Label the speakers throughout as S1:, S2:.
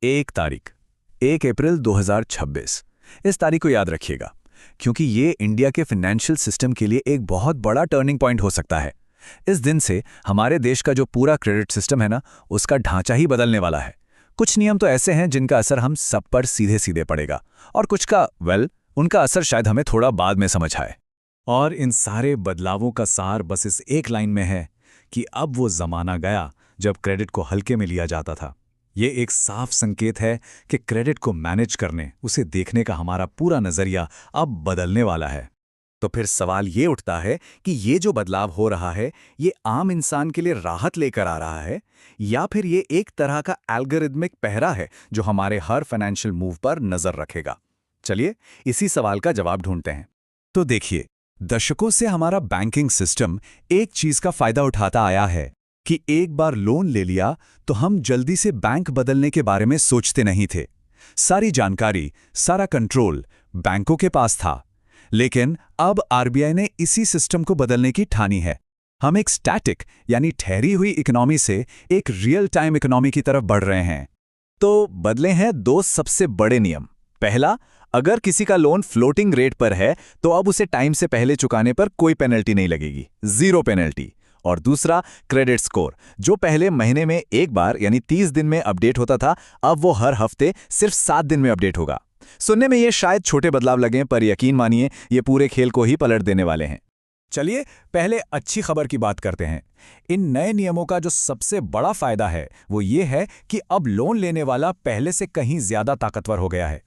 S1: एक तारीख 1 अप्रैल 2026। इस तारीख को याद रखिएगा क्योंकि ये इंडिया के फाइनेंशियल सिस्टम के लिए एक बहुत बड़ा टर्निंग पॉइंट हो सकता है। इस दिन से हमारे देश का जो पूरा क्रेडिट सिस्टम है ना, उसका ढांचा ही बदलने वाला है। कुछ नियम तो ऐसे हैं जिनका असर हम सब पर सीधे सीधे पड़ेगा और कुछ का उनका असर शायद हमें थोड़ा बाद में समझ आए। और इन सारे बदलावों का सार बस इस एक लाइन में है कि अब वो जमाना गया जब क्रेडिट को हल्के में लिया जाता था। ये एक साफ संकेत है कि क्रेडिट को मैनेज करने, उसे देखने का हमारा पूरा नजरिया अब बदलने वाला है। तो फिर सवाल ये उठता है कि ये जो बदलाव हो रहा है, ये आम इंसान के लिए राहत लेकर आ रहा है या फिर ये एक तरह का एल्गोरिदमिक पहरा है जो हमारे हर फाइनेंशियल मूव पर नजर रखेगा। चलिए इसी सवाल का जवाब ढूंढते हैं। तो देखिए, दशकों से हमारा बैंकिंग सिस्टम एक चीज का फायदा उठाता आया है कि एक बार लोन ले लिया तो हम जल्दी से बैंक बदलने के बारे में सोचते नहीं थे। सारी जानकारी, सारा कंट्रोल बैंकों के पास था। लेकिन अब आरबीआई ने इसी सिस्टम को बदलने की ठानी है। हम एक स्टैटिक यानी ठहरी हुई इकोनॉमी से एक रियल टाइम इकोनॉमी की तरफ बढ़ रहे हैं। तो बदले हैं दो सबसे बड़े नियम। पहला, अगर किसी का लोन फ्लोटिंग रेट पर है तो अब उसे टाइम से पहले चुकाने पर कोई पेनल्टी नहीं लगेगी, 0 पेनल्टी। और दूसरा, क्रेडिट स्कोर, जो पहले महीने में एक बार यानी 30 दिन में अपडेट होता था, अब वो हर हफ्ते सिर्फ 7 दिन में अपडेट होगा। सुनने में ये शायद छोटे बदलाव लगें, पर यकीन मानिए ये पूरे खेल को ही पलट देने वाले हैं। चलिए पहले अच्छी खबर की बात करते हैं। इन नए नियमों का जो सबसे बड़ा फायदा है वो ये है कि अब लोन लेने वाला पहले से कहीं ज्यादा ताकतवर हो गया है।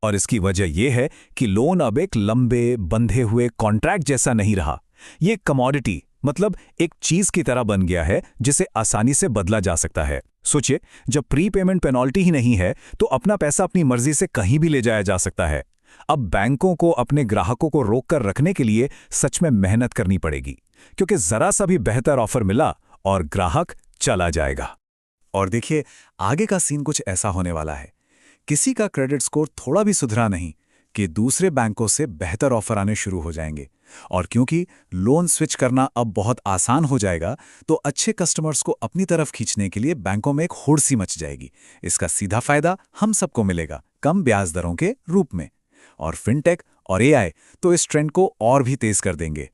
S1: और इसकी वजह यह है कि लोन अब एक लंबे बंधे हुए कॉन्ट्रैक्ट जैसा नहीं रहा। ये कमोडिटी मतलब एक चीज की तरह बन गया है जिसे आसानी से बदला जा सकता है। सोचिए, जब प्री पेमेंट पेनल्टी ही नहीं है तो अपना पैसा अपनी मर्जी से कहीं भी ले जाया जा सकता है। अब बैंकों को अपने ग्राहकों को रोक कर रखने के लिए सच में मेहनत करनी पड़ेगी, क्योंकि जरा सा भी बेहतर ऑफर मिला और ग्राहक चला जाएगा। और देखिए, आगे का सीन कुछ ऐसा होने वाला है। किसी का क्रेडिट स्कोर थोड़ा भी सुधरा नहीं कि दूसरे बैंकों से बेहतर ऑफर आने शुरू हो जाएंगे। और क्योंकि लोन स्विच करना अब बहुत आसान हो जाएगा, तो अच्छे कस्टमर्स को अपनी तरफ खींचने के लिए बैंकों में एक होड़ सी मच जाएगी। इसका सीधा फायदा हम सबको मिलेगा, कम ब्याज दरों के रूप में। और फिनटेक और एआई तो इस ट्रेंड को और भी तेज कर देंगे।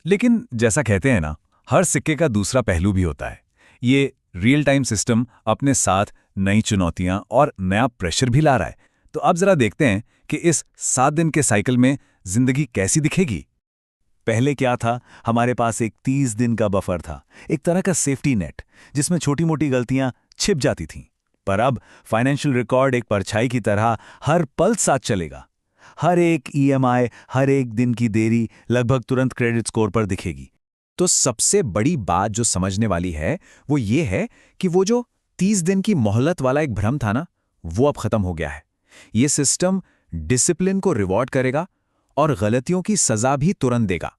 S1: लेकिन जैसा कहते हैं ना, हर सिक्के का दूसरा पहलू भी होता है। ये रियल टाइम सिस्टम अपने साथ नई चुनौतियां और नया प्रेशर भी ला रहा है। तो अब जरा देखते हैं कि इस 7 दिन के साइकिल में जिंदगी कैसी दिखेगी। पहले क्या था, हमारे पास एक 30 दिन का बफर था, एक तरह का सेफ्टी नेट जिसमें छोटी मोटी गलतियां छिप जाती थीं। पर अब फाइनेंशियल रिकॉर्ड एक परछाई की तरह हर पल साथ चलेगा। हर एक ईएमआई, हर एक दिन की देरी लगभग तुरंत क्रेडिट स्कोर पर दिखेगी। तो सबसे बड़ी बात जो समझने वाली है वो ये है कि वो जो 30 दिन की मोहलत वाला एक भ्रम था ना, वो अब खत्म हो गया है। ये सिस्टम डिसिप्लिन को रिवॉर्ड करेगा और गलतियों की सजा भी तुरंत देगा।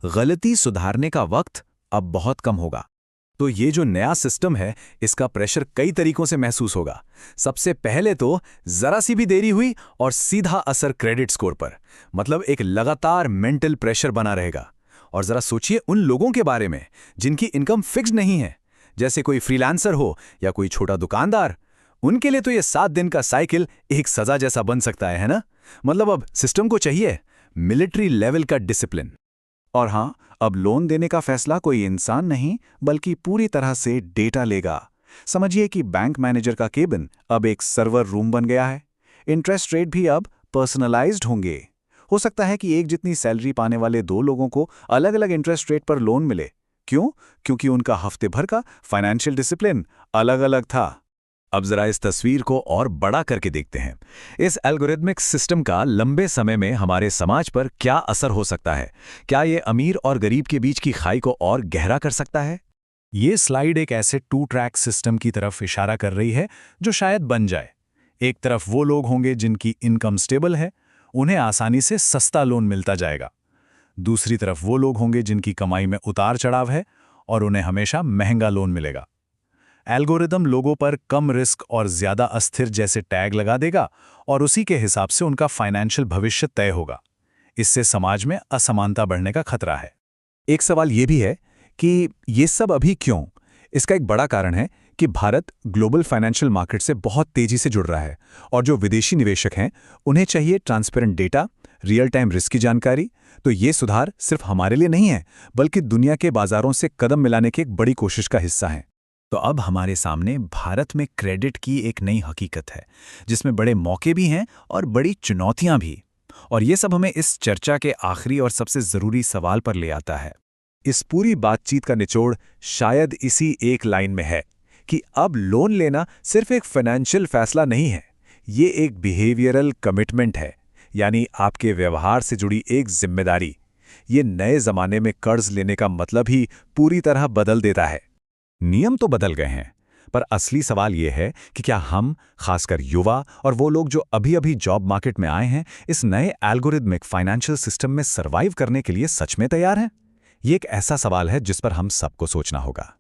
S1: गलती सुधारने का वक्त अब बहुत कम होगा। तो ये जो नया सिस्टम है, इसका प्रेशर कई तरीकों से महसूस होगा। सबसे पहले तो जरा सी भी देरी हुई और सीधा असर क्रेडिट स्कोर पर, मतलब एक लगातार मेंटल प्रेशर बना रहेगा। और जरा सोचिए उन लोगों के बारे में जिनकी इनकम फिक्स नहीं है, जैसे कोई फ्रीलांसर हो या कोई छोटा दुकानदार। उनके लिए तो ये 7 दिन का साइकिल एक सजा जैसा बन सकता है ना। मतलब अब सिस्टम को चाहिए मिलिट्री लेवल का डिसिप्लिन। और हां, अब लोन देने का फैसला कोई इंसान नहीं बल्कि पूरी तरह से डेटा लेगा। समझिए कि बैंक मैनेजर का केबिन अब एक सर्वर रूम बन गया है। इंटरेस्ट रेट भी अब पर्सनलाइज्ड होंगे। हो सकता है कि एक जितनी सैलरी पाने वाले 2 लोगों को अलग अलग इंटरेस्ट रेट पर लोन मिले। क्यों? क्योंकि उनका हफ्ते भर का फाइनेंशियल डिसिप्लिन अलग अलग था। अब जरा इस तस्वीर को और बड़ा करके देखते हैं। इस एल्गोरिथमिक सिस्टम का लंबे समय में हमारे समाज पर क्या असर हो सकता है? क्या ये अमीर और गरीब के बीच की खाई को और गहरा कर सकता है? ये स्लाइड एक ऐसे 2 ट्रैक सिस्टम की तरफ इशारा कर रही है जो शायद बन जाए। एक तरफ वो लोग होंगे जिनकी इनकम स्टेबल है, उन्हें आसानी से सस्ता लोन मिलता जाएगा। दूसरी तरफ वो लोग होंगे जिनकी कमाई में उतार चढ़ाव है और उन्हें हमेशा महंगा लोन मिलेगा। एल्गोरिदम लोगों पर कम रिस्क और ज्यादा अस्थिर जैसे टैग लगा देगा और उसी के हिसाब से उनका फाइनेंशियल भविष्य तय होगा। इससे समाज में असमानता बढ़ने का खतरा है। एक सवाल यह भी है कि ये सब अभी क्यों? इसका एक बड़ा कारण है कि भारत ग्लोबल फाइनेंशियल मार्केट से बहुत तेजी से जुड़ रहा है और जो विदेशी निवेशक हैं उन्हें चाहिए transparent data, real time risk की जानकारी। तो ये सुधार सिर्फ हमारे लिए नहीं है, बल्कि दुनिया के बाजारों से कदम मिलाने की एक बड़ी कोशिश का हिस्सा है। तो अब हमारे सामने भारत में क्रेडिट की एक नई हकीकत है, जिसमें बड़े मौके भी हैं और बड़ी चुनौतियां भी। और ये सब हमें इस चर्चा के आखिरी और सबसे ज़रूरी सवाल पर ले आता है। इस पूरी बातचीत का निचोड़ शायद इसी एक लाइन में है कि अब लोन लेना सिर्फ एक फाइनेंशियल फैसला नहीं है, ये एक बिहेवियरल कमिटमेंट है, यानी आपके व्यवहार से जुड़ी एक जिम्मेदारी। ये नए ज़माने में कर्ज लेने का मतलब ही पूरी तरह बदल देता है। नियम तो बदल गए हैं, पर असली सवाल ये है कि क्या हम, खासकर युवा और वो लोग जो अभी-अभी जॉब मार्केट में आए हैं, इस नए एल्गोरिदमिक फाइनेंशियल सिस्टम में सर्वाइव करने के लिए सच में तैयार हैं? ये एक ऐसा सवाल है जिस पर हम सबको सोचना होगा।